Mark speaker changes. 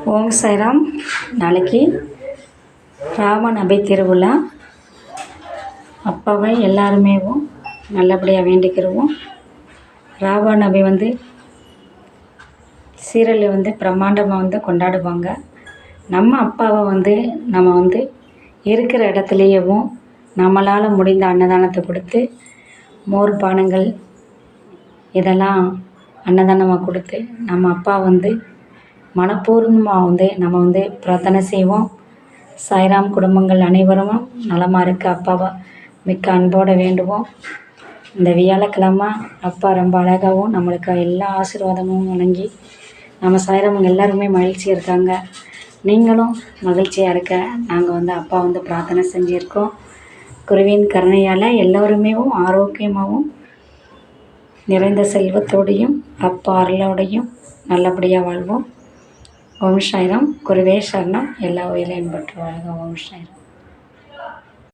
Speaker 1: ஓம் சாய்ராம். நாளைக்கு ராமநபி திருவிழா. அப்பாவை எல்லாருமே நல்லபடியாக வேண்டிக்கிறோம். ராமநபி சீரியல் பிரம்மாண்டமாக கொண்டாடுவாங்க. நம்ம அப்பாவை நம்ம இருக்கிற இடத்துலையவும் நம்மளால் முடிந்த அன்னதானத்தை கொடுத்து மோர் பானங்கள் இதெல்லாம் அன்னதானமாக கொடுத்து நம்ம அப்பா மனப்பூர்வமாக நம்ம பிரார்த்தனை செய்வோம். சாய்ராம் குடும்பங்கள் அனைவரும் நலமாக இருக்க அப்பாவை மிக்க அன்போடு வேண்டுவோம். இந்த வியாழக்கிழமை அப்பா ரொம்ப அழகாகவும் நம்மளுக்கு எல்லா ஆசீர்வாதமும் வழங்கி நம்ம சாய்ராம் எல்லாருமே மகிழ்ச்சியாக இருக்காங்க. நீங்களும் மகிழ்ச்சியாக இருக்க நாங்கள் அப்பா பிரார்த்தனை செஞ்சுருக்கோம். குருவின் கருணையால் எல்லோருமே ஆரோக்கியமாகவும் நிறைந்த செல்வத்தோடையும் அப்பா அருளோடையும் நல்லபடியாக வாழ்வோம். ஓம் சாய்ராம். குருவே சரணம். எல்லா உயிரையும் பற்று வாழ்க. ஓம் சாய்ராம்.